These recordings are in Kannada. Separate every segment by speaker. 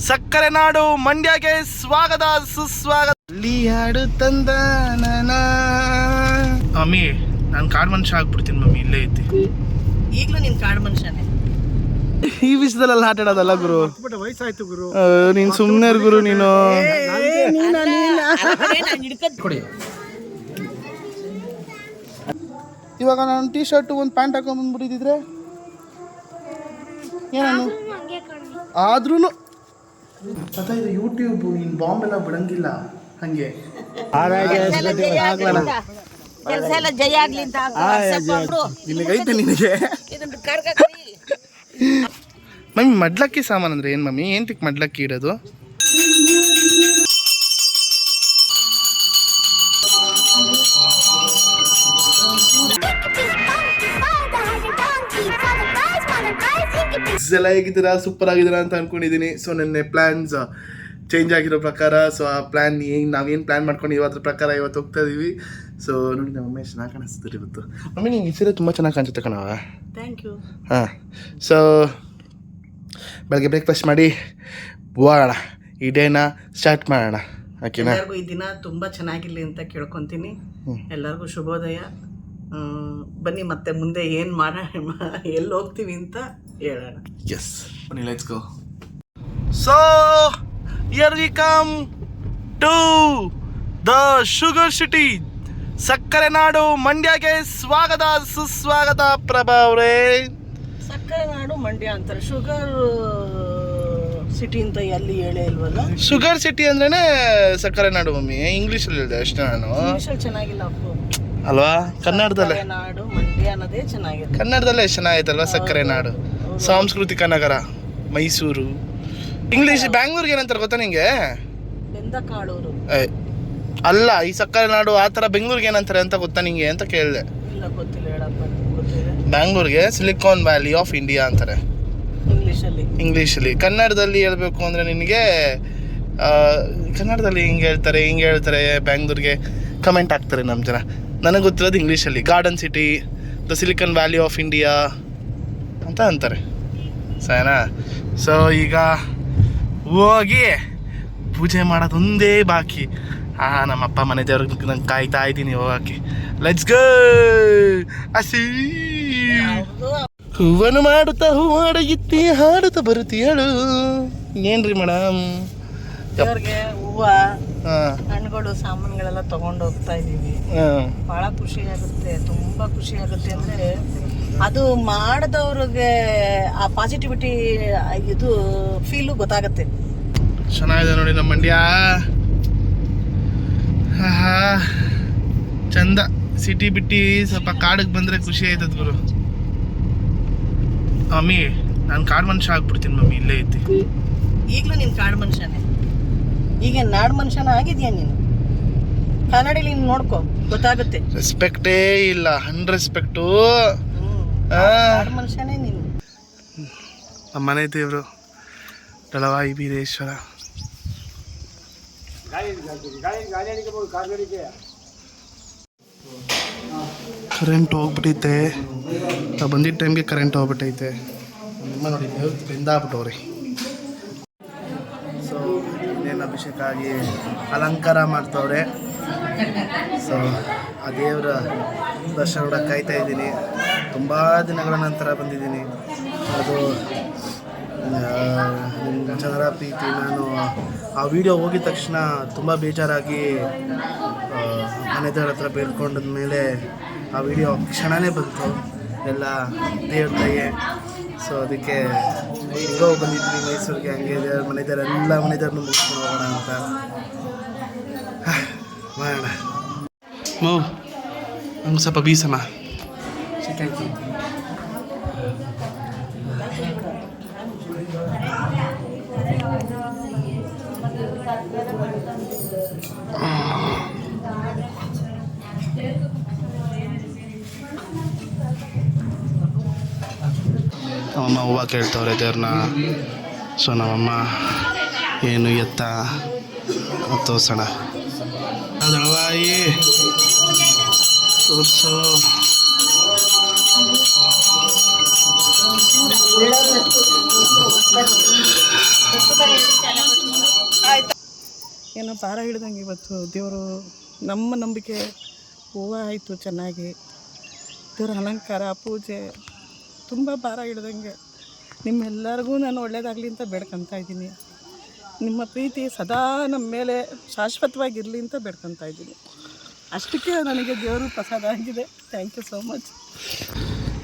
Speaker 1: ಸಕ್ಕರೆ ನಾಡು ಮಂಡ್ಯಗೆ ಸ್ವಾಗತ ಸುಸ್ವಾಗತ. ಹಾಡು ತಂದ ಮಮ್ಮಿ, ನಾನು ಕಾಡು ಮನುಷ್ಯ ಆಗ್ಬಿಡ್ತೀನಿ ಮಮ್ಮಿ. ಇಲ್ಲೇ ಐತಿ
Speaker 2: ಈಗಲೂ ನೀನ್ ಕಾಡು ಮನುಷ್ಯನೇ.
Speaker 1: ಈ ವಿಷಯದಲ್ಲ ಆಟ ಆಡೋದಲ್ಲ ಗುರು.
Speaker 3: ವಯಸ್ಸಾಯ್ತು ಗುರು,
Speaker 1: ನೀನ್ ಸುಮ್ಮನೆ ಗುರು. ನೀನು ಇವಾಗ ನಾನು ಟೀ ಶರ್ಟ್ ಒಂದು ಪ್ಯಾಂಟ್ ಹಾಕೊಂಡ್ ಬಂದ್ಬಿಟ್ಟಿದ್ರೆ ಏನು ಆದ್ರೂ ಇದು ಯೂಟ್ಯೂಬ್. ನೀನು ಬಾಂಬೆಲ್ಲ ಬಿಡಂಗಿಲ್ಲ ಹಂಗೆ.
Speaker 2: ಕೆಲಸ ಎಲ್ಲ ಜಯ ಆಗ್ಲಿ ಅಂತ
Speaker 1: ನಿನಗೈತೆ ನಿನಗೆ. ಮಮ್ಮಿ ಮಡ್ಲಕ್ಕಿ ಸಾಮಾನು ಅಂದ್ರೆ ಏನು ಮಮ್ಮಿ? ಏನ್ ತಿಕ್ ಮಡ್ಲಕ್ಕಿ ಇಡೋದು? ಎಲ್ಲ ಹೇಗಿದ್ದೀರಾ? ಸೂಪರ್ ಆಗಿದ್ದೀರಾ ಅಂತ ಅನ್ಕೊಂಡಿದ್ದೀನಿ. ಸೊ ನನ್ನ ಪ್ಲ್ಯಾನ್ಸ್ ಚೇಂಜ್ ಆಗಿರೋ ಪ್ರಕಾರ, ಸೊ ಆ ಪ್ಲ್ಯಾನ್ ನಾವೇನು ಪ್ಲ್ಯಾನ್ ಮಾಡ್ಕೊಂಡಿದ್ದೀವಿ ಅದ್ರ ಪ್ರಕಾರ ಇವತ್ತು ಹೋಗ್ತಾ ಇದೀವಿ. ಸೊ ನೋಡಿ, ನಮ್ಮ ಮಮ್ಮಿ ಚೆನ್ನಾಗಿ ಕಾಣಿಸ್ತಾರೆ ಇವತ್ತು. ಮಮ್ಮಿ ನಿಂಗೆ ಈ ಸೀರೆ ತುಂಬ ಚೆನ್ನಾಗಿ ಕಾಣಿಸುತ್ತೆ ಕಣವ.
Speaker 2: Thank you.
Speaker 1: ಹಾಂ, ಸೊ ಬೆಳಗ್ಗೆ ಬ್ರೇಕ್ಫಾಸ್ಟ್ ಮಾಡಿ ಹೋಗೋಣ, ಈ ಡೇನ ಸ್ಟಾರ್ಟ್ ಮಾಡೋಣ. ಓಕೆನಾ?
Speaker 2: ಎಲ್ಲರಿಗೂ ಈ ದಿನ ತುಂಬ ಚೆನ್ನಾಗಿರಲಿ ಅಂತ ಕೇಳ್ಕೊತೀನಿ. ಎಲ್ಲರಿಗೂ ಶುಭೋದಯ. ಬನ್ನಿ ಮತ್ತೆ ಮುಂದೆ ಏನು ಮಾಡೋಣ, ಎಲ್ಲಿ ಹೋಗ್ತೀವಿ ಅಂತ ಹೇಳೋಣ.
Speaker 1: ಎಸ್, ಬನ್ನಿ, let's go. So here we come to the sugar city, ಸಕ್ಕರೆ ನಾಡು ಮಂಡ್ಯಗೆ ಸ್ವಾಗತ ಸುಸ್ವಾಗತ. ಪ್ರಭಾ ಅವರೇ,
Speaker 2: ಸಕ್ಕರೆ ನಾಡು ಮಂಡ್ಯ ಅಂತಾರೆ, ಶುಗರ್ ಸಿಟಿ ಅಂತ ಎಲ್ಲಿ ಹೇಳೇ ಇಲ್ವಲ್ಲ.
Speaker 1: ಶುಗರ್ ಸಿಟಿ ಅಂದ್ರೇನೆ ಸಕ್ಕರೆ ನಾಡು ಮಮ್ಮಿ. ಇಂಗ್ಲೀಷಲ್ಲಿ ಹೇಳಿದೆ ಅಷ್ಟೇ ನಾನು.
Speaker 2: ಇಂಗ್ಲೀಷಲ್ಲಿ ಚೆನ್ನಾಗಿಲ್ಲ ಅಪ್ಪು
Speaker 1: ಅಲ್ವಾ? ಕನ್ನಡದಲ್ಲೇ
Speaker 2: ನಾಡು ಮಂಡ್ಯ ಅನ್ನೋದೇ ಚೆನ್ನಾಗಿದೆ.
Speaker 1: ಕನ್ನಡದಲ್ಲೇ ಎಷ್ಟು ಚೆನ್ನಾಗೈತಲ್ವಾ ಸಕ್ಕರೆ ನಾಡು. ಸಾಂಸ್ಕೃತಿಕ ನಗರ ಮೈಸೂರು. ಇಂಗ್ಲೀಷ್ ಬ್ಯಾಂಗ್ಳೂರ್ಗೆ ಏನಂತಾರೆ ಗೊತ್ತಾ ನಿಂಗೆ?
Speaker 2: ಬೆಂದಕಾಳೂರು.
Speaker 1: ಅಲ್ಲ, ಈ ಸಕ್ಕರೆ ನಾಡು ಆ ಥರ ಬೆಂಗಳೂರಿಗೆ ಏನಂತಾರೆ ಅಂತ ಗೊತ್ತಾ ನಿಂಗೆ ಅಂತ ಕೇಳಿದೆ.
Speaker 2: ಇಲ್ಲ, ಗೊತ್ತಿಲ್ಲ, ಹೇಳಪ್ಪ. ಗೊತ್ತಿಲ್ಲ.
Speaker 1: ಬ್ಯಾಂಗ್ಳೂರ್ಗೆ ಸಿಲಿಕಾನ್ ವ್ಯಾಲಿ ಆಫ್ ಇಂಡಿಯಾ ಅಂತಾರೆ ಇಂಗ್ಲೀಷಲ್ಲಿ. ಕನ್ನಡದಲ್ಲಿ ಹೇಳ್ಬೇಕು ಅಂದರೆ ನಿನಗೆ ಕನ್ನಡದಲ್ಲಿ ಹಿಂಗೆ ಹೇಳ್ತಾರೆ ಬ್ಯಾಂಗ್ಳೂರ್ಗೆ ಕಮೆಂಟ್ ಹಾಕ್ತಾರೆ ನಮ್ಮ ಜನ. ನನಗೆ ಗೊತ್ತಿರೋದು ಇಂಗ್ಲೀಷಲ್ಲಿ garden city, the silicon valley of India ಅಂತ ಅಂತಾರೆ. ಸರಿನಾ? ಸೊ ಈಗ ಹೋಗಿ ಪೂಜೆ ಮಾಡೋದೊಂದೇ ಬಾಕಿ. ನಮ್ಮಪ್ಪ ಮನೆ ದೇವ್ರಿಗೆ ನಂಗೆ ಕಾಯ್ತಾ ಇದ್ದೀನಿ ಹೋಗಕ್ಕೆ. Let's go. ಹಸಿ ಹೂವನ್ನು ಮಾಡುತ್ತಾ ಹೂವಾಡಗಿತ್ತಿ ಹಾಡುತ್ತಾ ಬರುತ್ತೀಯಳು. ಏನ್ರಿ ಮೇಡಮ್?
Speaker 2: ದೇವ್ರಿಗೆ ಹೂವ, ಹಣ್ಣುಗಳು, ಸಾಮಾನುಗಳೆಲ್ಲ ತಗೊಂಡು ಹೋಗ್ತಾ ಇದೀವಿ. ಬಹಳ ಖುಷಿ ಆಗುತ್ತೆ, ತುಂಬಾ ಖುಷಿ ಆಗುತ್ತೆ. ಅಂದ್ರೆ ಅದು ಮಾಡಿದವ್ರಿಗೆ ಆ ಪಾಸಿಟಿವಿಟಿ ಇದು ಫೀಲು ಗೊತ್ತಾಗತ್ತೆ.
Speaker 1: ಚೆನ್ನಾಗಿದೆ ನೋಡಿ ನಮ್ಮ ಮಂಡ್ಯ. ಚಂದ. ಸಿಟಿ ಬಿಟ್ಟು ಸ್ವಲ್ಪ ಕಾಡಿಗೆ ಬಂದ್ರೆ ಖುಷಿ ಆಯ್ತದ ಗುರು. ಮಮ್ಮಿ, ನಾನು ಕಾಡು ಮನುಷ್ಯ ಆಗ್ಬಿಡ್ತೀನಿ ಮಮ್ಮಿ. ಇಲ್ಲೇ ಐತಿ
Speaker 2: ಈಗಲೂ ನೀನು ಕಾಡು ಮನುಷ್ಯನೇ. ಈಗ ನಾಡು ಮನುಷ್ಯನ ಆಗಿದ್ಯಾ ನೀನು? ಕನ್ನಡಿಲಿ ನೀನು ನೋಡ್ಕೊ, ಗೊತ್ತಾಗುತ್ತೆ.
Speaker 1: ರೆಸ್ಪೆಕ್ಟೇ ಇಲ್ಲ, ಅನ್ರೆಸ್ಪೆಕ್ಟು.
Speaker 2: ನಾಡು ಮನುಷ್ಯನೇ ನೀನು.
Speaker 1: ನಮ್ಮ ಮನೆ ದೇವರು ದಳವಾಯಿ ಬೀರೇಶ್ವರ. ಕರೆಂಟ್ ಹೋಗ್ಬಿಟ್ಟೈತೆ. ನಾವು ಬಂದಿದ್ದ ಟೈಮ್ಗೆ ಕರೆಂಟ್ ಹೋಗ್ಬಿಟ್ಟೈತೆ. ನಿಮ್ಮ ನೋಡಿ ಬೆಂದಾಗ್ಬಿಟ್ಟವ್ರಿ. ಸೊ ಇನ್ನೇನು ಅಭಿಷೇಕ ಆಗಿ ಅಲಂಕಾರ ಮಾಡ್ತವ್ರೆ. ಸೊ ಆ ದೇವರ ದರ್ಶನ ಕಾಯ್ತಾ ಇದ್ದೀನಿ. ತುಂಬ ದಿನಗಳ ನಂತರ ಬಂದಿದ್ದೀನಿ. ಅದು ಜನರ ಪ್ರೀತಿ. ನಾನು ಆ ವಿಡಿಯೋ ಹೋಗಿದ ತಕ್ಷಣ ತುಂಬ ಬೇಜಾರಾಗಿ ಮನೆ ದೇವ್ರ ಹತ್ರ ಬೇಡ್ಕೊಂಡ ಮೇಲೆ ಆ ವಿಡಿಯೋ ಕ್ಷಣನೇ ಬಂತು. ಎಲ್ಲ ದೇವ್ರ ದಯೆ. ಸೊ ಅದಕ್ಕೆ ಹಿಂಗೋ ಬಂದಿದ್ವಿ ಮೈಸೂರಿಗೆ. ಹಂಗೆ ಮನೆ ದೇವರೆಲ್ಲ ಮನೆ ದೇವ್ರನ್ನ ಮುಗಿಸ್ಕೊಂಡು ಹೋಗೋಣ ಅಂತ ಮಾಡೋಣ. ಹಂಗೆ ಸ್ವಲ್ಪ ಬೀಸಮ್ಮ. ಸಿಕ್ಕಾಯ್ತು. ನಮ್ಮಮ್ಮ ಹೂವು ಕೇಳ್ತವ್ರೆ ದೇವ್ರನ್ನ. ಸೊ ನಮ್ಮಮ್ಮ ಏನು ಎತ್ತ ತೋರ್ಸೋಣ. ದಳವಾಯಿ ತೋರ್ಸೋ.
Speaker 2: ಆಯ್ತು. ಏನೋ ಭಾರ ಹಿಡ್ದಂಗೆ ಇವತ್ತು ದೇವರು ನಮ್ಮ ನಂಬಿಕೆ ಹೂವು ಆಯಿತು ಚೆನ್ನಾಗಿ, ದೇವರ ಅಲಂಕಾರ ಪೂಜೆ ತುಂಬ ಭಾರ ಹಿಡ್ದಂಗೆ. ನಿಮ್ಮೆಲ್ಲರಿಗೂ ನಾನು ಒಳ್ಳೇದಾಗಲಿ ಅಂತ ಬೇಡ್ಕೊತಾ ಇದ್ದೀನಿ. ನಿಮ್ಮ ಪ್ರೀತಿ ಸದಾ ನಮ್ಮ ಮೇಲೆ ಶಾಶ್ವತವಾಗಿರಲಿ ಅಂತ ಬೇಡ್ಕೊತಾ ಇದ್ದೀನಿ. ಅಷ್ಟಕ್ಕೆ ನನಗೆ ದೇವರು ಪ್ರಸಾದ ಆಗಿದೆ. Thank you so much.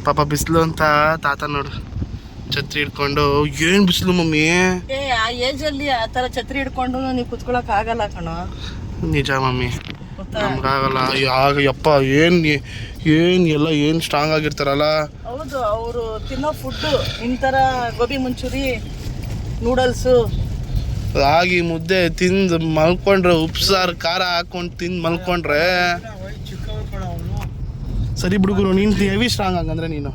Speaker 1: ಪಾಪ ಬಿಸಿಲು ಅಂತ ತಾತ ನೋಡು ಛತ್ರಿ ಹಿಡ್ಕೊಂಡು, ಏನು ಬಿಸಿಲು ಮಮ್ಮಿ.
Speaker 2: ಆ ಏಜಲ್ಲಿ ಆ ಥರ ಛತ್ರಿ ಹಿಡ್ಕೊಂಡು ನೀವು ಕುತ್ಕೊಳ್ಳೋಕೆ ಆಗಲ್ಲ ಕಣೋ.
Speaker 1: ನಿಜ ಮಮ್ಮಿ, ನಮ್ಗಾಗಲ್ಲ. ಯಪ್ಪ ಏನು ಸ್ಟ್ರಾಂಗ್ ಆಗಿರ್ತಾರಲ್ಲ.
Speaker 2: ಹೌದು, ಅವರು ತಿನ್ನೋ ಫುಡ್ಡು ಇಂಥರ ಗೋಬಿ ಮಂಚೂರಿ, ನೂಡಲ್ಸು,
Speaker 1: ರಾಗಿ ಮುದ್ದೆ ತಿಂದು ಮಲ್ಕೊಂಡ್ರೆ, ಉಪ್ಸಾರು ಖಾರ ಹಾಕೊಂಡು ತಿಂದು ಮಲ್ಕೊಂಡ್ರೆ ಸರಿ ಬಿಡುಗರು. ನೀನು ಹೆವಿ ಸ್ಟ್ರಾಂಗ್ ಹಂಗಂದ್ರೆ ನೀನು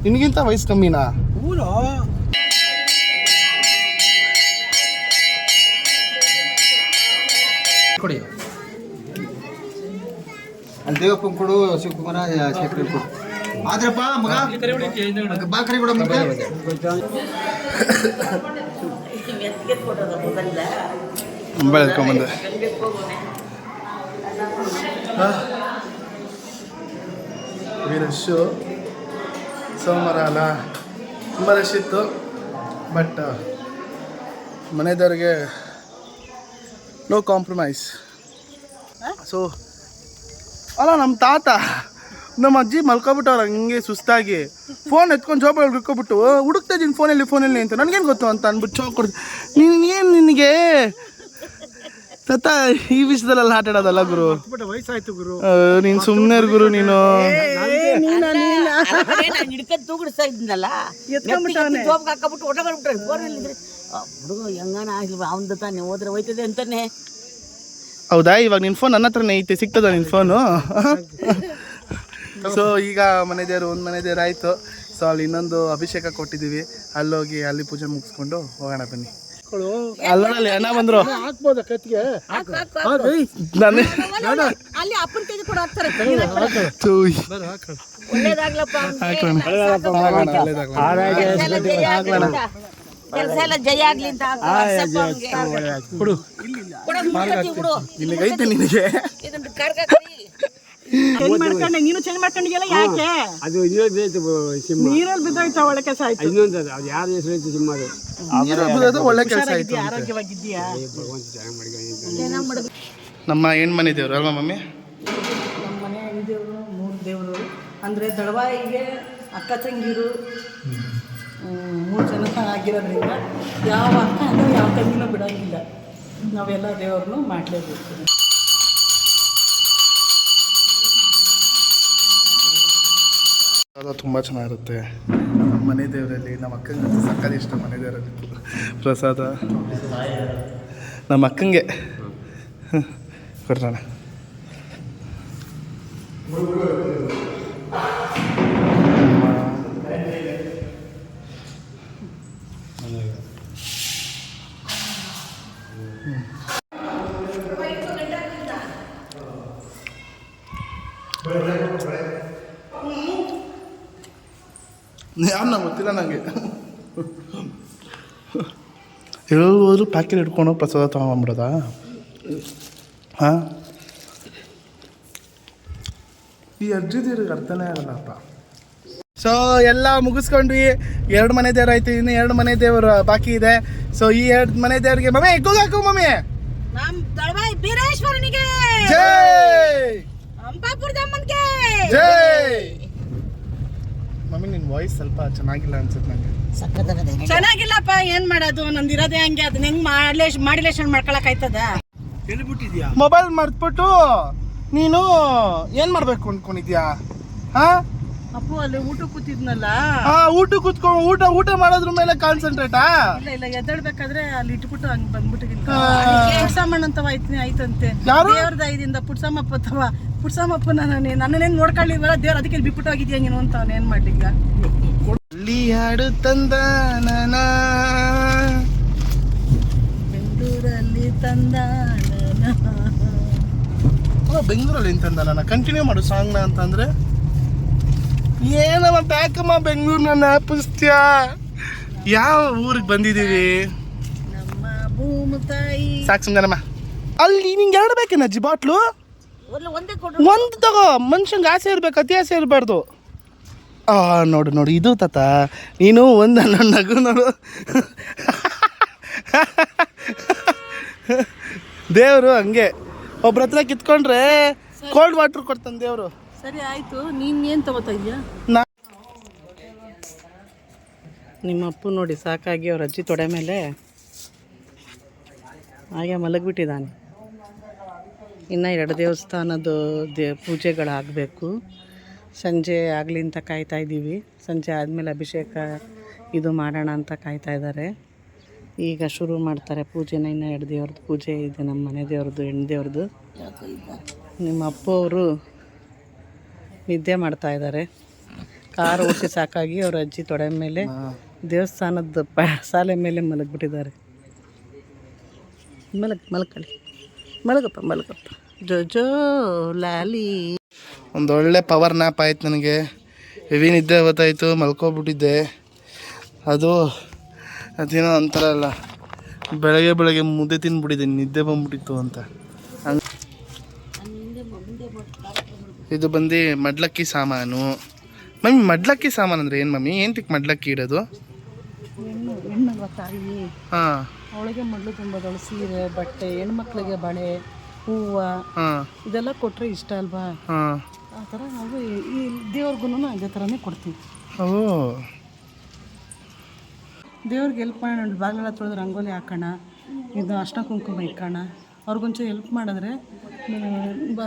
Speaker 1: ನಿನಗಿಂತ ವಯಸ್ಸು ಕಮ್ಮಿನಾ?
Speaker 3: ಕೊಡಿ ಅಲ್ಲಿ ದೇವಪ್ಪ ಕೊಡು, ಶಿವಕುಮಾರ ಶೇಖರ್ ಕೊಡು. ಆದ್ರಪ್ಪ ಮಗ ಬಾ ಕರಿ ಕೊಡ ಮುಂದೆ.
Speaker 1: ಬೆಳೆದ್ಕೊಂಬಂದೆ. ರಶ್ಶು ಸೋಮವಾರ ಅಲ್ಲ, ತುಂಬ ರಶ್ ಇತ್ತು. ಬಟ್ ಮನೆದವ್ರಿಗೆ ನೋ ಕಾಂಪ್ರಮೈಸ್. ಸೊ ಅಲ್ಲ, ನಮ್ಮ ತಾತ ನಮ್ಮ ಅಜ್ಜಿ ಮಲ್ಕೊಬಿಟ್ಟವ್ರು ಹಂಗೆ ಸುಸ್ತಾಗಿ, ಫೋನ್ ಎತ್ಕೊಂಡು ಜೋಬಲ್ಲಿ ಹಿಡ್ಕೊಬಿಟ್ಟು ಹುಡುಕ್ತಾ ಇದ್ದೀನಿ ಫೋನಲ್ಲಿ ಅಂತ. ನನಗೇನು ಗೊತ್ತು ಅಂತ ಅಂದ್ಬಿಟ್ಟು ಚೋಕ್ ಕೊಡ್ತೀನಿ. ನೀನು ನಿನಗೆ ತಾತ ಈ ವಿಷಯದಲ್ಲೆಲ್ಲ ಆಟ ಆಡೋದಲ್ಲ ಗುರು.
Speaker 3: ವಯಸ್ಸಾಯ್ತು ಗುರು,
Speaker 1: ನೀನು ಸುಮ್ಮನೆ ಗುರು. ನೀನು
Speaker 4: ಹಿಡ್ಕೊಂಡು ತೂಗಿಡ್ಸ್ತಾ ಇದ್ನಲ್ಲ, ಹಾಕಬಿಟ್ಟು ಊಟ ಮಾಡ್ಬಿಟ್ರೆ ಹುಡುಗ ಹೆಂಗಾನ ಆಗಿಲ್ವ, ಅವನದು ತಾನೆ ಹೋದ್ರೆ ಹೋಯ್ತದೆ ಅಂತಾನೆ.
Speaker 1: ಹೌದಾ? ಇವಾಗ ನಿನ್ನ ಫೋನ್ ನನ್ನ ಹತ್ರನೇ ಐತೆ, ಸಿಗ್ತದ ನಿನ್ನ ಫೋನು? ಸೊ ಈಗ ಮನೆ ದೇವರು, ಒಂದು ಮನೆ ದೇವ್ರು ಆಯಿತು. ಸೊ ಅಲ್ಲಿ ಇನ್ನೊಂದು ಅಭಿಷೇಕ ಕೊಟ್ಟಿದ್ದೀವಿ, ಅಲ್ಲೋಗಿ ಅಲ್ಲಿ ಪೂಜೆ ಮುಗಿಸ್ಕೊಂಡು ಹೋಗೋಣ ಬನ್ನಿ. ಅಲ್ಲೋಡಲ್ಲಿ ಅಣ್ಣ ಬಂದ್ರು.
Speaker 3: ಹಾಕ್ಬೋದ ಕತ್ತಿಗೆ?
Speaker 4: ಅಲ್ಲಿ ಅಪ್ಪನ ಕೈ ಕೂಡ ಹಾಕ್ತಾರೆ. ಕೆಲಸ ಎಲ್ಲ ಜಯ ಆಗ್ಲಿ ಅಂತ
Speaker 1: ನಿನಗೈತೆ ನಿನಗೆ
Speaker 2: ನೀನು ಚೇಂಜ್ ಮಾಡ್ಕೊಂಡಿಯಲ್ಲ, ಯಾಕೆ?
Speaker 3: ಅದು
Speaker 2: ನೀರಲ್ಲಿ ಬಿದ್ದೋಯ್ತಾ? ಒಳ್ಳೆ ಕೆಲಸ ಆಯ್ತು.
Speaker 3: ಇನ್ನೊಂದು ಅದು ಯಾರ ಹೆಸರು ಐತಿ ಸಿಂಹ, ಅದು
Speaker 1: ಒಳ್ಳೆ ಕೆಲಸ ಆಯ್ತು.
Speaker 2: ಆರೋಗ್ಯವಾಗಿದ್ದೀಯಾ?
Speaker 1: ನಮ್ಮ ಹೆಣ್ಮನೆ ದೇವರು ಅಲ್ವಾ ಮಮ್ಮಿ?
Speaker 2: ನಮ್ಮ ಮನೆ ಹೆಣ್ದೇವರು 3 ದೇವರು ಅಂದರೆ ದಳವಾಯಿಗೆ ಅಕ್ಕ ತಂಗಿರು 3 ಜನ ಆಗಿರೋದ್ರಿಂದ ಯಾವ ಅಕ್ಕ ಅಂದರೆ ಯಾವ ತಂಗಿನೂ ಬಿಡೋಂಗಿಲ್ಲ. ನಾವೆಲ್ಲ ದೇವ್ರನ್ನೂ ಮಾಡಲೇಬೇಕು.
Speaker 1: ತುಂಬ ಚೆನ್ನಾಗಿರುತ್ತೆ ಮನೆ ದೇವರಲ್ಲಿ. ನಮ್ಮ ಅಕ್ಕಂಗೆ ಸಕ್ಕತ್ ಇಷ್ಟ ಮನೆ ದೇವರಲ್ಲಿ ಪ್ರಸಾದ. ನಮ್ಮ ಅಕ್ಕಂಗೆ ಕೊಡ್ತಾನೆ. ಯಾರನ್ನ ಗೊತ್ತಿಲ್ಲ ನನಗೆ. ಎಲ್ಲೋದ್ರು ಪ್ಯಾಕೆಟ್ ಇಟ್ಕೊಂಡು ಪ್ರಸಾದ ತೊಗೊಂಡ್ಬಿಡೋದಾ? ಹಾಂ, ಈ ಅಜ್ಜಿದೀರಿಗೆ ಅರ್ಥನೇ ಆಗಲ್ಲಪ್ಪ. ಸೊ ಎಲ್ಲ ಮುಗಿಸ್ಕೊಂಡ್ವಿ. 2 ಮನೆ ದೇವ್ರು ಆಯ್ತು, ಇನ್ನು 2 ಮನೆ ದೇವರು ಬಾಕಿ ಇದೆ. ಸೊ ಈ 2 ಮನೆ ದೇವ್ರಿಗೆ ಮಮ್ಮಿ ಹಾಕು ಮಮ್ಮಿ.
Speaker 4: ನಮ್ಮ ದಳವಾಯಿ ಬೀರೇಶ್ವರನಿಗೆ
Speaker 1: ಜೈ,
Speaker 4: ಅಂಪಾಪುರದ ಅಮ್ಮನಿಗೆ
Speaker 1: ಜೈ. ಮಮ್ಮಿ ನಿನ್ನ ವಾಯ್ಸ್ ಸ್ವಲ್ಪ ಚೆನ್ನಾಗಿಲ್ಲ ಅನ್ಸುತ್ತೆ ನನಗೆ.
Speaker 2: ಚೆನ್ನಾಗಿಲ್ಲಪ್ಪ, ಏನ್ ಮಾಡೋದು, ನಂದಿರೋದೇ ಹಂಗೆ. ಅದನ್ನ ಹೆಂಗ್ ಮಾಡ್ಯುಲೇಷನ್ ಮಾಡ್ಕೊಳಕ್ ಆಯ್ತದ?
Speaker 3: ಹೇಳ್ಬಿಟ್ಟಿದ್ಯಾ?
Speaker 1: ಮೊಬೈಲ್ ಮರ್ತ್ಬಿಟ್ಟು ನೀನು ಏನ್ ಮಾಡ್ಬೇಕು ಅನ್ಕೊಂಡಿದ್ಯಾ? ಹಾ
Speaker 2: ಅಪ್ಪು ಅಲ್ಲಿ ಊಟ ಕೂತಿದ್ನಲ್ಲ,
Speaker 1: ಊಟ ಕೂತ್ಕೊಂಡು ಊಟ ಮಾಡೋದ್ರ ಮೇಲೆ ಕಾನ್ಸಂಟ್ರೇಟಾ?
Speaker 2: ಇಲ್ಲ ಎದ್ದೇಳ್ಬೇಕಾದ್ರೆ ಅಲ್ಲಿ ಇಟ್ಬಿಟ್ಟು ಹಂಗ್ ಬಂದ್ಬಿಟ್ಟಿದ್ದೀನಿ. ಪುಟ್ಸಮ್ಮಣ್ಣಂತವ ಆಯ್ತಂತೆ ದೇವ್ರ ದಯದಿಂದ. ಪುಟ್ಸಮ್ಮಪ್ಪ ನನ್ನೇನ್ ನೋಡ್ಕೊಳ್ಳಿಲ್ವಲ್ಲ ದೇವ್ರ, ಅದಕ್ಕೆ ಬಿಟ್ಬಿಟ್ಟು ಹೋಗಿದ್ಯಾ ನೀನು ಅಂತ. ಅವನೇನ್ ಮಾಡ್ಲಿಲ್ಲ.
Speaker 1: ಅಲ್ಲಿ ಹಾಡು ತಂದ
Speaker 2: ಬೆಂಗಳೂರಲ್ಲಿ ತಂದ
Speaker 1: ಬೆಂಗಳೂರಲ್ಲಿ ಅಂತಂದ ನಾನು ಕಂಟಿನ್ಯೂ ಮಾಡು ಸಾಂಗ್ನ ಅಂತಂದ್ರೆ ಏನವ ಬ್ಯಾಕಮ್ಮ ಬೆಂಗಳೂರನ್ನ ಜ್ಞಾಪಿಸ್ತೀಯ? ಯಾವ ಊರಿಗೆ ಬಂದಿದ್ದೀವಿ?
Speaker 2: ನಮ್ಮ ಭೂಮಿ ತಾಯಿ.
Speaker 1: ಸಾಕು ಸುಂದರಮ್ಮ. ಅಲ್ಲಿ ನಿಂಗೆ ಎರಡು ಬೇಕೇನ ಅಜ್ಜಿ ಬಾಟ್ಲು?
Speaker 4: ಒಂದೇ ಕೊಡು.
Speaker 1: ಒಂದು ತಗೋ, ಮನುಷ್ಯಂಗೆ ಆಸೆ ಇರ್ಬೇಕು, ಅತಿ ಆಸೆ ಇರಬಾರ್ದು. ನೋಡು ನೋಡು, ಇದು ತಾತ ನೀನು ಒಂದು ನನ್ನ ನಗು ನೋಡು. ದೇವರು ಹಂಗೆ ಒಬ್ರ ಹತ್ರ ಕಿತ್ಕೊಂಡ್ರೆ ಕೋಲ್ಡ್ ವಾಟರ್ ಕೊಡ್ತಾನೆ ದೇವರು.
Speaker 2: ಸರಿ ಆಯಿತು, ನೀನು ಏನು ತಗೋತಾ ಇದೆಯಾ? ನಿಮ್ಮ ಅಪ್ಪು ನೋಡಿ ಸಾಕಾಗಿ ಅವ್ರ ಅಜ್ಜಿ ತೊಡೆ ಮೇಲೆ ಹಾಗೆ ಮಲಗಿಬಿಟ್ಟಿದ್ದಾನೆ. ಇನ್ನು 2 ದೇವಸ್ಥಾನದ ಪೂಜೆಗಳಾಗಬೇಕು. ಸಂಜೆ ಆಗಲಿ ಅಂತ ಕಾಯ್ತಾ ಇದ್ದೀವಿ. ಸಂಜೆ ಆದಮೇಲೆ ಅಭಿಷೇಕ ಇದು ಮಾಡೋಣ ಅಂತ ಕಾಯ್ತಾ ಇದ್ದಾರೆ. ಈಗ ಶುರು ಮಾಡ್ತಾರೆ ಪೂಜೆನ. ಇನ್ನು 2 ದೇವ್ರದ್ದು ಪೂಜೆ ಇದೆ, ನಮ್ಮ ಮನೆ ದೇವ್ರದ್ದು, ಹೆಣ್ಣು ದೇವ್ರದ್ದು. ನಿಮ್ಮ ಅಪ್ಪ ಅವರು ನಿದ್ದೆ ಮಾಡ್ತಾ ಇದ್ದಾರೆ. ಕಾರು ಓಡಿಸಿ ಸಾಕಾಗಿ ಅವ್ರ ಅಜ್ಜಿ ತೊಡೆ ಮೇಲೆ ದೇವಸ್ಥಾನದ ಸಾಲೆ ಮೇಲೆ ಮಲಗಿಬಿಟ್ಟಿದ್ದಾರೆ. ಮಲಗಪ್ಪ ಜೋ ಲಾಲಿ.
Speaker 1: ಒಂದೊಳ್ಳೆ ಪವರ್ ನ್ಯಾಪ್ ಆಯ್ತು ನನಗೆ. ಹೆವಿ ನಿದ್ದೆ ಗೊತ್ತಾಯಿತು, ಮಲ್ಕೊಬಿಟ್ಟಿದ್ದೆ. ಅದೇನೋ ಅಂತಾರಲ್ಲ, ಬೆಳಗ್ಗೆ ಮುದ್ದೆ ತಿಂದ್ಬಿಟ್ಟಿದ್ದೀನಿ, ನಿದ್ದೆ ಬಂದ್ಬಿಟ್ಟಿತ್ತು ಅಂತ. ಇದು ಬಂದು ಮಡ್ಲಕ್ಕಿ ಸಾಮಾನು. ಮಮ್ಮಿ ಮಡ್ಲಕ್ಕಿ ಸಾಮಾನು ಅಂದರೆ ಏನು ಮಮ್ಮಿ? ಏನಕ್ಕೆ ಮಡ್ಲಕ್ಕಿ ಇಡೋದು?
Speaker 2: ಹೆಣ್ಣಲ್ವ ತಾಯಿ,
Speaker 1: ಹಾಂ,
Speaker 2: ಅವಳಿಗೆ ಮಡ್ಲು ತುಂಬೋದವಳು ಸೀರೆ, ಬಟ್ಟೆ, ಹೆಣ್ಮಕ್ಳಿಗೆ ಬಳೆ, ಹೂವು ಇದೆಲ್ಲ ಕೊಟ್ಟರೆ ಇಷ್ಟ ಅಲ್ವಾ?
Speaker 1: ಹಾಂ,
Speaker 2: ಆ ಥರ ನಾವು ಈ ದೇವ್ರಿಗೂ ಅದೇ ಥರನೇ ಕೊಡ್ತೀವಿ.
Speaker 1: ಓ,
Speaker 2: ದೇವ್ರಿಗೆ ಹೆಲ್ಪ್ ಮಾಡೋಣ. ಬಾಗಿಲೆಲ್ಲ ತೊಳೆದು ರಂಗೋಲಿ ಹಾಕೋಣ, ಇದು ಅರ್ಶಿನ ಕುಂಕುಮ ಇಕ್ಕೋಣ. ಅವ್ರಿಗೊಂಚೂರು ಹೆಲ್ಪ್ ಮಾಡಿದ್ರೆ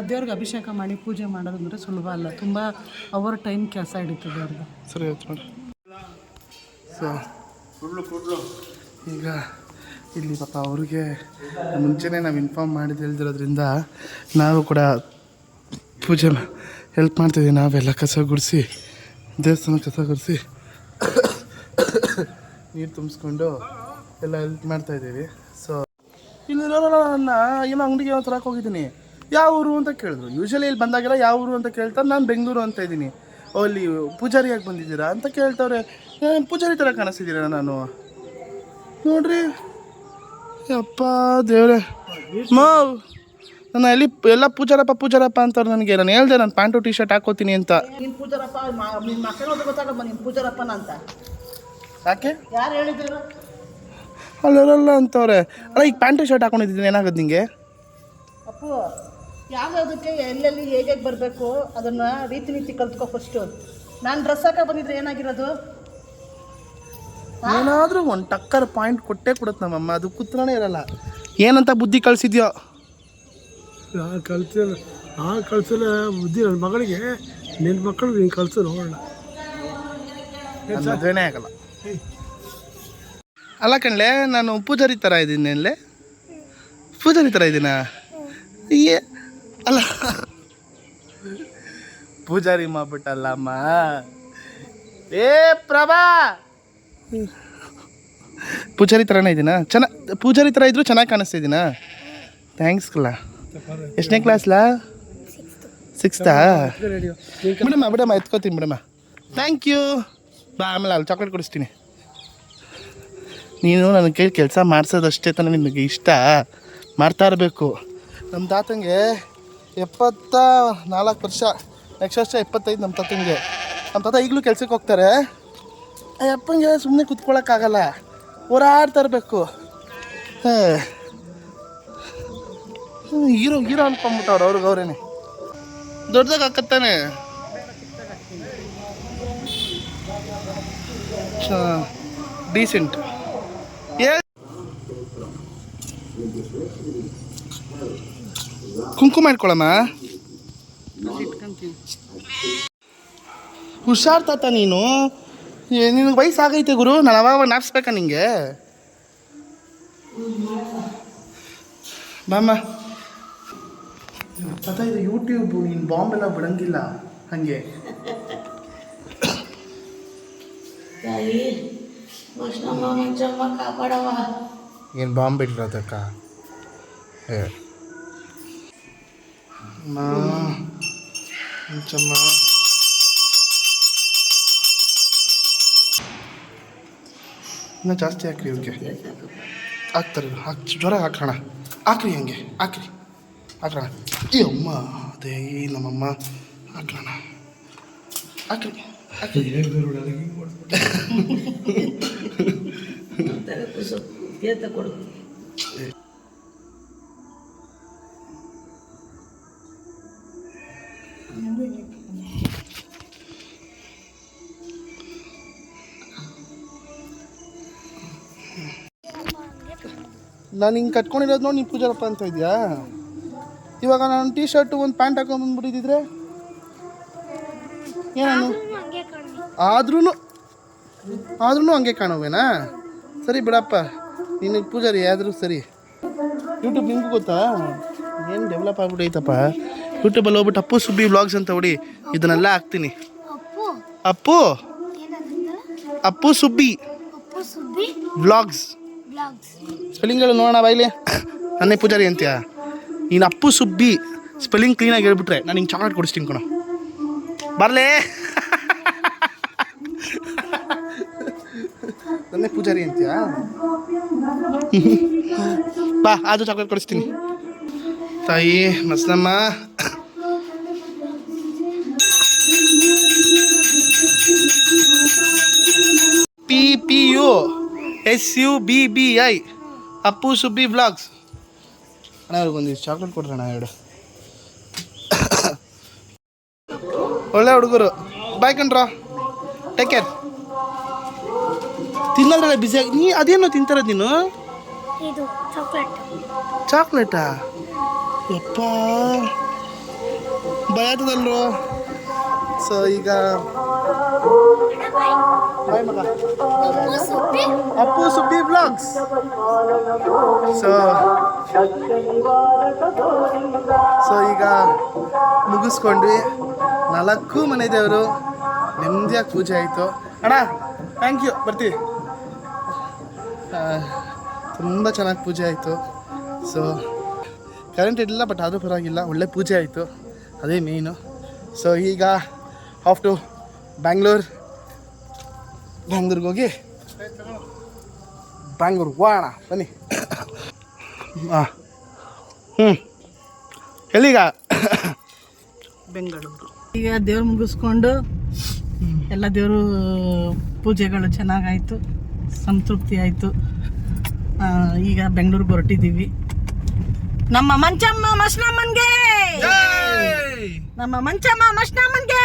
Speaker 2: ದೇವ್ರಿಗೆ ಅಭಿಷೇಕ ಮಾಡಿ ಪೂಜೆ ಮಾಡೋದು ಅಂದರೆ ಸುಲಭ ಅಲ್ಲ. ತುಂಬ ಅವರ್ ಟೈಮ್ ಕೆಲಸ ಹಿಡಿತದೆ ಅವ್ರಿಗೆ.
Speaker 1: ಸರಿ ಆಯ್ತು ನೋಡಿ. ಸೊ ಈಗ ಇಲ್ಲಿ ಪಾಪ ಅವ್ರಿಗೆ ಮುಂಚೆನೇ ನಾವು ಇನ್ಫಾರ್ಮ್ ಮಾಡಿದ್ದು ಹೇಳ್ದಿರೋದ್ರಿಂದ ನಾವು ಕೂಡ ಪೂಜೆ ಹೆಲ್ಪ್ ಮಾಡ್ತಿದ್ದೀವಿ. ನಾವೆಲ್ಲ ಕಸ ಗುಡಿಸಿ, ದೇವಸ್ಥಾನ ಕಸ ಗುಡಿಸಿ, ನೀರು ತುಂಬಿಸ್ಕೊಂಡು ಎಲ್ಲ ಹೆಲ್ಪ್ ಮಾಡ್ತಾಯಿದ್ದೀವಿ. ಸೊ ಇಲ್ಲಿರೋಲ್ಲ, ನನ್ನ ಏನೋ ಅಂಗಡಿಗೆ ಏನೋ ತರಕ್ಕೆ ಹೋಗಿದ್ದೀನಿ. ಯಾವ ಊರು ಅಂತ ಕೇಳಿದ್ರು. ಯೂಶ್ವಲಿ ಇಲ್ಲಿ ಬಂದಾಗೆಲ್ಲ ಯಾವ ಊರು ಅಂತ ಕೇಳ್ತಾರೆ. ನಾನು ಬೆಂಗಳೂರು ಅಂತ ಇದ್ದೀನಿ. ಅಲ್ಲಿ ಪೂಜಾರಿಯಾಗಿ ಬಂದಿದ್ದೀರಾ ಅಂತ ಕೇಳ್ತವ್ರೆ. ಪೂಜಾರಿ ಥರ ಕಾಣಿಸ್ತಿದ್ದೀರ ನಾನು? ನೋಡ್ರಿ ಯಪ್ಪ ದೇವ್ರೆ, ನಾನು ಎಲ್ಲಿ ಎಲ್ಲ ಪೂಜಾರಪ್ಪ ಅಂತವ್ರು ನನಗೆ. ನಾನು ಹೇಳ್ದೆ ನಾನು ಪ್ಯಾಂಟು ಟಿ ಶರ್ಟ್ ಹಾಕೋತೀನಿ ಅಂತ.
Speaker 2: ನೀನು ಪೂಜಾರಪ್ಪ, ನಿಮ್ಮ ಮಕ್ಕಳು ಗೊತ್ತಾಗಮ್ಮ ನೀನು ಪೂಜಾರಪ್ಪನ ಅಂತ.
Speaker 1: ಯಾಕೆ?
Speaker 2: ಯಾರು ಹೇಳಿದ್ರು?
Speaker 1: ಅಲ್ಲಲ್ಲ ಅಂತವ್ರೆ. ಅಲ್ಲ ಈಗ ಪ್ಯಾಂಟು ಶರ್ಟ್ ಹಾಕೊಂಡಿದ್ದೀನಿ, ಏನಾಗೋದು ನಿಂಗೆ?
Speaker 2: ಅಪ್ಪು, ಯಾವುದಕ್ಕೆ ಎಲ್ಲೆಲ್ಲಿ ಹೇಗೆ ಬರಬೇಕು ಅದನ್ನು ರೀತಿ ನೀತಿ ಕಲ್ತ್ಕೊ ಫಸ್ಟು. ನಾನು ಡ್ರೆಸ್ ಹಾಕ ಬಂದಿದ್ರೆ ಏನಾಗಿರೋದು?
Speaker 1: ಏನಾದರೂ ಒಂದು ಟಕ್ಕರ್ ಪಾಯಿಂಟ್ ಕೊಟ್ಟೇ ಕೊಡುತ್ತೆ ನಮ್ಮಮ್ಮ. ಅದು ಕೂತ್ರನೇ ಇರಲ್ಲ. ಏನಂತ ಬುದ್ಧಿ ಕಳಿಸಿದ್ಯೋ?
Speaker 3: ಕಳ್ಸಲ್ಲ ಬುದ್ಧಿ ನನ್ನ ಮಗಳಿಗೆ. ನಿನ್ನ ಮಕ್ಕಳು ನೀನು ಕಳ್ಸು ನೋಡೋಣ.
Speaker 1: ಮದುವೆನೇ ಆಗಲ್ಲ. ಅಲ್ಲ ಕಣ್ಲೆ, ನಾನು ಪೂಜಾರಿ ಥರ ಇದ್ದೀನಿ. ಅಲ್ಲೇ ಪೂಜಾರಿ ಥರ ಇದ್ದೀನಾ? ಅಲ್ಲ, ಪೂಜಾರಿ ಮಾಡ್ಬಿಟ್ಟಲ್ಲಮ್ಮ. ಏ ಪ್ರಭಾ, ಪೂಜಾರಿ ಥರನೇ ಇದ್ದೀನಾ? ಪೂಜಾರಿ ಥರ ಇದ್ರೂ ಚೆನ್ನಾಗಿ ಕಾಣಿಸ್ತಿದ್ದೀನಾ? ಥ್ಯಾಂಕ್ಸ್ ಕಲ್ಲ. ಎಷ್ಟನೇ ಕ್ಲಾಸ್ಲಾ? 6th? ಬಿಡಮ್ಮ ಎತ್ಕೋತೀನಿ ಬಿಡಮ್ಮ. Thank you. ಬಾ, ಆಮೇಲೆ ಅಲ್ಲಿ ಚಾಕ್ಲೇಟ್ ಕೊಡಿಸ್ತೀನಿ. ನೀನು ನನ್ನ ಕೈ ಕೆಲಸ ಮಾಡಿಸೋದಷ್ಟೇ ತಾನೇ ನಿನಗೆ ಇಷ್ಟ. ಮಾಡ್ತಾ ಇರಬೇಕು. ನಮ್ಮ ತಾತಂಗೆ 74 ವರ್ಷ, ನೆಕ್ಸ್ಟ್ ವರ್ಷ 25 ನಮ್ಮ ತಾತಂಗೆ. ನಮ್ಮ ತಾತ ಈಗಲೂ ಕೆಲ್ಸಕ್ಕೆ ಹೋಗ್ತಾರೆ. ಆ ಅಪ್ಪಂಗೆ ಸುಮ್ಮನೆ ಕುತ್ಕೊಳ್ಳೋಕ್ಕಾಗಲ್ಲ, ಓಡಾಡ್ತಾ ಇರಬೇಕು. ಹೀರೋ ಅನ್ಕೊಂಬಿಟ್ಟವ್ರು ಅವ್ರೇನೆ. ದೊಡ್ಡದಾಗ ಹಾಕತ್ತಾನೆ. ಡೀಸೆಂಟ್. ಕುಂಕುಮ ಇಟ್ಕೊಳಮ್ಮ. ಹುಷಾರ್ ತಾತ ನೀನು. ನಿನಗೆ ವಯಸ್ಸಾಗೈತೆ ಗುರು. ನಾನು ಅವಾಗ ನಾಪ್ಸ್ಬೇಕಾ ನಿಂಗೆ? ಬಾಮ್ಮ ತಾತ, ಇದು ಯೂಟ್ಯೂಬು. ನೀನು ಬಾಂಬೆಲ್ಲ ಬಿಡಂಗಿಲ್ಲ ಹಾಗೆ. ಏನು ಬಾಂಬ್ ಬಿಟ್ಟಿರೋದಕ್ಕ? ಮುಂಚಮ್ಮ ಇನ್ನೂ ಜಾಸ್ತಿ ಹಾಕ್ರಿ ಇವ್ರಿಗೆ. ಹಾಕ್ತಾರೆ ಜ್ವರ ಹಾಕೋಣ. ಹಾಕ್ರಿ ಹಂಗೆ ಹಾಕ್ರಿ ಹಾಕೋಣ. ಈ ಅಮ್ಮ ಅದೇ ನಮ್ಮಮ್ಮ ಹಾಕೋಣ ಹಾಕ್ರಿ ಹಾಕ್ರಿ.
Speaker 4: ಕೊಡು.
Speaker 1: ನಾನು ಹಿಂಗೆ ಕಟ್ಕೊಂಡಿರೋದು ನೋಡಿ ನೀನು ಪೂಜಾರಪ್ಪ ಅಂತ ಇದೆಯಾ? ಇವಾಗ ನಾನು ಟೀ ಶರ್ಟು ಒಂದು ಪ್ಯಾಂಟ್ ಹಾಕೊಂಡ್ಬಂದ್ಬಿಟ್ಟಿದ್ರೆ ಏನನ್ನು ಆದ್ರೂ ಹಂಗೆ ಕಾಣೋವೇನಾ? ಸರಿ ಬಿಡಪ್ಪ, ನಿನಗೆ ಪೂಜಾರಿ ಆದರೂ ಸರಿ. ಯೂಟ್ಯೂಬ್ ನಿಮಗೂ ಗೊತ್ತಾ ಏನು ಡೆವಲಪ್ ಆಗ್ಬಿಟ್ಟೈತಪ್ಪ. ಯೂಟ್ಯೂಬಲ್ಲಿ ಹೋಗ್ಬಿಟ್ಟು ಅಪ್ಪು ಸುಬ್ಬಿ ವ್ಲಾಗ್ಸ್ ಅಂತ ಹೊಡಿ, ಇದನ್ನೆಲ್ಲ ಹಾಕ್ತೀನಿ. ಅಪ್ಪು ಸುಬ್ಬಿ ವ್ಲಾಗ್ಸ್ ಸ್ಪೆಲ್ಲಿಂಗ್ಗಳು ನೋಡೋಣ ಬಾಯ್ಲಿ. ನನ್ನೇ ಪೂಜಾರಿ ಅಂತೀಯ ನೀನು? ಅಪ್ಪು ಸುಬ್ಬಿ ಸ್ಪೆಲ್ಲಿಂಗ್ ಕ್ಲೀನಾಗಿ ಹೇಳ್ಬಿಟ್ರೆ ನಾನು ಹಿಂಗೆ ಚಾಕ್ಲೇಟ್ ಕೊಡಿಸ್ತೀನಿ ಕಣೋ. ಬರಲೇ ನನ್ನೇ ಪೂಜಾರಿ ಅಂತೀಯ? ಬಾ ಅದು ಚಾಕ್ಲೇಟ್ ಕೊಡಿಸ್ತೀನಿ. ತಾಯಿ ಮಸ್ನಮ್ಮ PPUSUBBI ಅಪ್ಪು ಸುಬ್ಬಿ ವ್ಲಾಗ್ಸ್. ಅಣ್ಣ ಅವ್ರಿಗೊಂದು ಚಾಕ್ಲೇಟ್ ಕೊಡ್ರಣ್ಣ ಎರಡು. ಒಳ್ಳೆ ಹುಡುಗರು. ಬಾಯ್ ಕಣ್ರ, ಟೇಕ್ ಕೇರ್. ತಿನ್ನೋದ್ರಲ್ಲ ಬಿಸಿಯಾಗಿ. ನೀ ಅದೇನೋ ತಿಂತಾರದು ನೀನು? ಚಾಕ್ಲೇಟಾ? ಯಪ್ಪ ಭಯದಲ್ರು. ಸೊ ಈಗ ಬಾಯ್ ಮಗ, ಅಪ್ಪು ಸುಬ್ಬಿ ವ್ಲಾಗ್ಸ್. ಸೊ ಈಗ ಮುಗಿಸ್ಕೊಂಡ್ವಿ. 4 ಮನೆ ದೇವರು ನೆಮ್ಮದಿಯಾಗಿ ಪೂಜೆ ಆಯಿತು. ಅಣ್ಣ ಥ್ಯಾಂಕ್ ಯು, ಬರ್ತೀವಿ. ತುಂಬ ಚೆನ್ನಾಗಿ ಪೂಜೆ ಆಯಿತು. ಸೊ ಕರೆಂಟ್ ಇರಲಿಲ್ಲ, ಬಟ್ ಆದರೂ ಪರವಾಗಿಲ್ಲ, ಒಳ್ಳೆ ಪೂಜೆ ಆಯಿತು, ಅದೇ ಮೇಯ್ನು. ಸೊ ಈಗ ಆಫ್ ಟು ಬ್ಯಾಂಗ್ಳೂರ್ಗೆ ಹೋಗಿ ಬ್ಯಾಂಗ್ಳೂರ್ ಹೋಗೋಣ ಬನ್ನಿ. ಹಾಂ ಎಲ್ಲಿಗ?
Speaker 2: ಬೆಂಗಳೂರು. ಈಗ ದೇವ್ರು ಮುಗಿಸ್ಕೊಂಡು ಎಲ್ಲ ದೇವರು ಪೂಜೆಗಳು ಚೆನ್ನಾಗಾಯಿತು, ಸಂತೃಪ್ತಿ ಆಯಿತು. ಈಗ ಬೆಂಗಳೂರಿಗೆ ಹೊರಟಿದ್ದೀವಿ. ನಮ್ಮ ಮಂಚಮ್ಮ ಮಸ್ನಮ್ಮನ್ಗೆ, ನಮ್ಮ ಮಂಚಮ್ಮ ಮಸ್ನಮ್ಮನ್ಗೆ,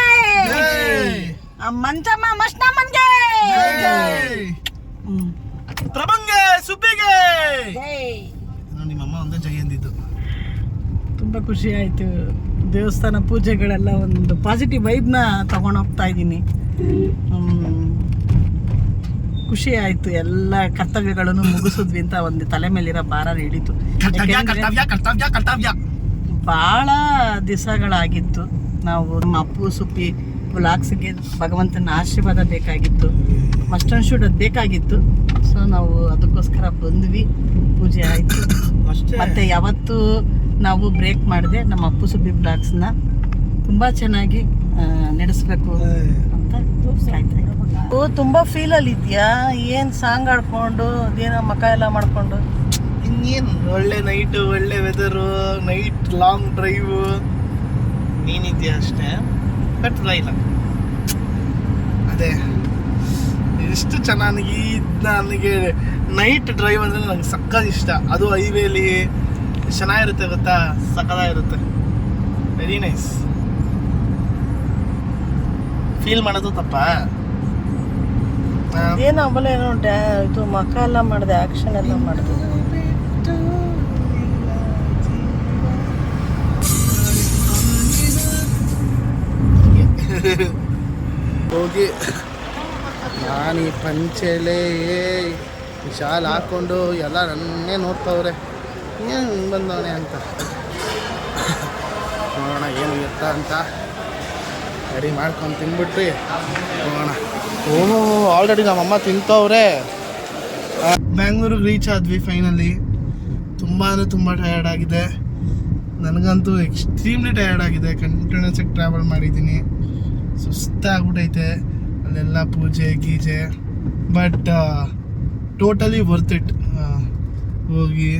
Speaker 2: ಮಂಚಮ್ಮ ಮಸ್ನಮ್ಮನ್ಗೆ,
Speaker 1: ಪ್ರಭಂಗೆ ಸುಬ್ಬಿಗೆ. ನಿಮ್ಮಮ್ಮ ಒಂದೇ ಜೈ ಎಂದಿದ್ದು.
Speaker 2: ತುಂಬ ಖುಷಿ ಆಯಿತು. ದೇವಸ್ಥಾನ ಪೂಜೆಗಳೆಲ್ಲ ಒಂದು ಪಾಸಿಟಿವ್ ವೈಬ್ನ ತಗೊಂಡೋಗ್ತಾ ಇದ್ದೀನಿ. ಖುಷಿ ಆಯಿತು. ಎಲ್ಲ ಕರ್ತವ್ಯಗಳನ್ನು ಮುಗಿಸಿದ್ವಿ ಅಂತ ಒಂದು ತಲೆ ಮೇಲಿರೋ ಭಾರ ಹಿಡಿತು. ಭಾಳ ದಿವಸಗಳಾಗಿತ್ತು. ನಾವು ನಮ್ಮ ಅಪ್ಪು ಸುಬ್ಬಿ ವ್ಲಾಗ್ಸ್ಗೆ ಭಗವಂತನ ಆಶೀರ್ವಾದ ಬೇಕಾಗಿತ್ತು, ಮಸ್ಟ್ ಆ್ಯಂಡ್ ಶುಡ್ ಅದು ಬೇಕಾಗಿತ್ತು. ಸೊ ನಾವು ಅದಕ್ಕೋಸ್ಕರ ಬಂದ್ವಿ. ಪೂಜೆ ಆಯಿತು. ಮತ್ತು ಯಾವತ್ತೂ ನಾವು ಬ್ರೇಕ್ ಮಾಡಿದೆ ನಮ್ಮ ಅಪ್ಪು ಸುಬ್ಬಿ ವ್ಲಾಗ್ಸ್ನ ತುಂಬ ಚೆನ್ನಾಗಿ ನಡೆಸಬೇಕು ಅಂತ ಕಾಯ್ತಾ ಇದ್ದೀವಿ. ತುಂಬ ಫೀಲಲ್ಲಿ ಇದೆಯಾ? ಏನು ಸಾಂಗ್ ಆಡ್ಕೊಂಡು ಅದೇನೋ ಮಕ ಎಲ್ಲ ಮಾಡಿಕೊಂಡು.
Speaker 1: ಇನ್ನೇನು ಒಳ್ಳೆ ನೈಟು, ಒಳ್ಳೆ ವೆದರು, ನೈಟ್ ಲಾಂಗ್ ಡ್ರೈವು ನೀನಿದೆಯಾ ಅಷ್ಟೇ. ಬಟ್ ಇಲ್ಲ ಅದೇ ಎಷ್ಟು ಚೆನ್ನಾಗಿ ನನಗೆ ನೈಟ್ ಡ್ರೈವ್ ಅಂದರೆ ನನಗೆ ಸಕ್ಕತ್ ಇಷ್ಟ. ಅದು ಹೈವೇಲಿ ಚೆನ್ನಾಗಿರುತ್ತೆ ಗೊತ್ತಾ, ಸಕ್ಕತ್ತಾಗಿರುತ್ತೆ. Very nice. ಫೀಲ್ ಮಾಡೋದು ತಪ್ಪ
Speaker 2: ಏನು ಆಮೇಲೆ ಏನೋ ಇದು ಮಕ ಎಲ್ಲ ಮಾಡಿದೆ, ಆ್ಯಕ್ಷನ್ ಎಲ್ಲ ಮಾಡಿದೆ.
Speaker 1: ಹೋಗಿ ನಾನು ಈ ಪಂಚೆಲೆ ಶಾಲ್ ಹಾಕ್ಕೊಂಡು ಎಲ್ಲ ನನ್ನೇ ನೋಡ್ತವ್ರೆ, ಏನು ಬಂದವನೆ ಅಂತ. ನೋಡೋಣ ಏನು ಇರ್ತಾ ಅಂತ ರೆಡಿ ಮಾಡ್ಕೊಂಡು ತಿನ್ಬಿಟ್ರಿ ಹೋಗೋಣ. ಓಹೋ ಆಲ್ರೆಡಿ ನಮ್ಮಮ್ಮ ತಿಂತವ್ರೆ. ಬ್ಯಾಂಗ್ಳೂರಿಗೆ ರೀಚ್ ಆದ್ವಿ ಫೈನಲಿ. ತುಂಬ ಅಂದರೆ ತುಂಬ ಟಯರ್ಡ್ ಆಗಿದೆ. ನನಗಂತೂ ಎಕ್ಸ್ಟ್ರೀಮ್ಲಿ ಟಯರ್ಡ್ ಆಗಿದೆ. ಕಂಟಿನ್ಯೂಸ್ ಆಗಿ ಟ್ರಾವೆಲ್ ಮಾಡಿದ್ದೀನಿ, ಸುಸ್ತಾಗ್ಬಿಟ್ಟೈತೆ. ಅಲ್ಲೆಲ್ಲ ಪೂಜೆ ಗೀಜೆ. But totally worth it. ಹೋಗಿ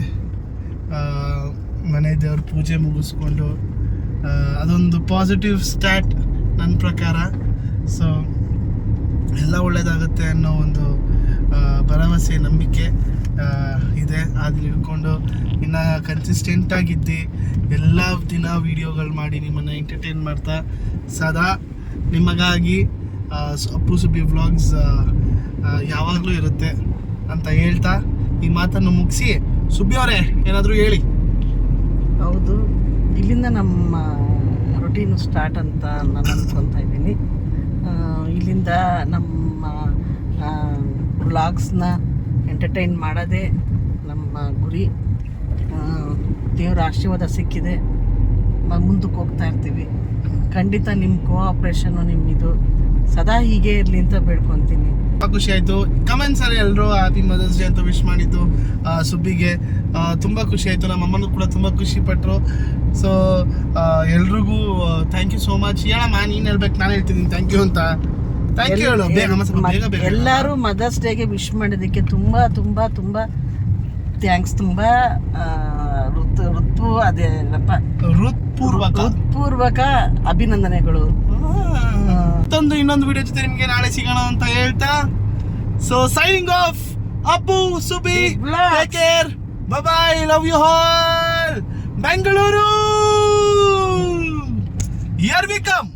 Speaker 1: ಮನೆ ದೇವ್ರ ಪೂಜೆ ಮುಗಿಸ್ಕೊಂಡು ಅದೊಂದು ಪಾಸಿಟಿವ್ ಸ್ಟಾರ್ಟ್ ನನ್ನ ಪ್ರಕಾರ. ಸೊ ಎಲ್ಲ ಒಳ್ಳೆಯದಾಗುತ್ತೆ ಅನ್ನೋ ಒಂದು ಭರವಸೆ, ನಂಬಿಕೆ ಇದೆ. ಅದನ್ನ ಇಟ್ಕೊಂಡು ಇನ್ನು ಕನ್ಸಿಸ್ಟೆಂಟಾಗಿದ್ದು ಎಲ್ಲ ದಿನ ವೀಡಿಯೋಗಳು ಮಾಡಿ ನಿಮ್ಮನ್ನು ಎಂಟರ್ಟೈನ್ ಮಾಡ್ತಾ ಸದಾ ನಿಮಗಾಗಿ ಅಪ್ಪು ಸುಬ್ಬಿ ವ್ಲಾಗ್ಸ್ ಯಾವಾಗಲೂ ಇರುತ್ತೆ ಅಂತ ಹೇಳ್ತಾ ಈ ಮಾತನ್ನು ಮುಗಿಸಿ, ಸುಬ್ಬಿ ಅವರೇ ಏನಾದರೂ ಹೇಳಿ.
Speaker 2: ಹೌದು, ಇಲ್ಲಿಂದ ನಮ್ಮ ರೊಟೀನು ಸ್ಟಾರ್ಟ್ ಅಂತ ನಾನು ಅಂದ್ಕೊತಾ ಇದ್ದೀನಿ. ಇಲ್ಲಿಂದ ನಮ್ಮ ವ್ಲಾಗ್ಸ್ನ ಎಂಟರ್ಟೈನ್ ಮಾಡೋದೇ ನಮ್ಮ ಗುರಿ. ದೇವರ ಆಶೀರ್ವಾದ ಸಿಕ್ಕಿದೆ, ಮುಂದಕ್ಕೆ ಹೋಗ್ತಾ ಇರ್ತೀವಿ. ಖಂಡಿತ ನಿಮ್ಮ ಕೋಆಪ್ರೇಷನ್ನು ನಿಮ್ಮಿದು ಸದಾ ಹೀಗೆ ಇರಲಿ ಅಂತ ಬೇಡ್ಕೊತೀನಿ.
Speaker 1: ತುಂಬ ಖುಷಿ ಆಯಿತು. ಕಮೆಂಟ್ಸಲ್ಲಿ ಎಲ್ಲರೂ ಹ್ಯಾಪಿ ಮದರ್ಸ್ ಡೇ ಅಂತ ವಿಶ್ ಮಾಡಿದ್ದು ಸುಬ್ಬಿಗೆ ತುಂಬ ಖುಷಿ ಆಯಿತು. ನಮ್ಮ ಅಮ್ಮನೂ ಕೂಡ ತುಂಬ ಖುಷಿ ಪಟ್ಟರು. ಸೊ ಎಲ್ರಿಗೂ ಥ್ಯಾಂಕ್ ಯು ಸೋ ಮಚ್. ಹೇಳಮ್ಮ, ನೀನು ಹೇಳ್ಬೇಕು, ನಾನು ಹೇಳ್ತಿದ್ದೀನಿ ಥ್ಯಾಂಕ್ ಯು ಅಂತ. ಥ್ಯಾಂಕ್ ಯು ಹೇಳು, ಬೇಗ ಬೇಗ.
Speaker 2: ಎಲ್ಲರೂ ಮದರ್ಸ್ ಡೇಗೆ ವಿಶ್ ಮಾಡಿದ್ದಕ್ಕೆ ತುಂಬ ತುಂಬ ತುಂಬ ಥ್ಯಾಂಕ್ಸ್. ತುಂಬ ಹೃತ್ಪೂರ್ವಕ ಅಭಿನಂದನೆಗಳು.
Speaker 1: ಇನ್ನೊಂದು ವಿಡಿಯೋ ಜೊತೆ ನಿಮಗೆ ನಾಳೆ ಸಿಗೋಣ ಅಂತ ಹೇಳ್ತಾ, so signing off, Appu Subbi, take care, bye bye, love you all. Bengaluru, here we come.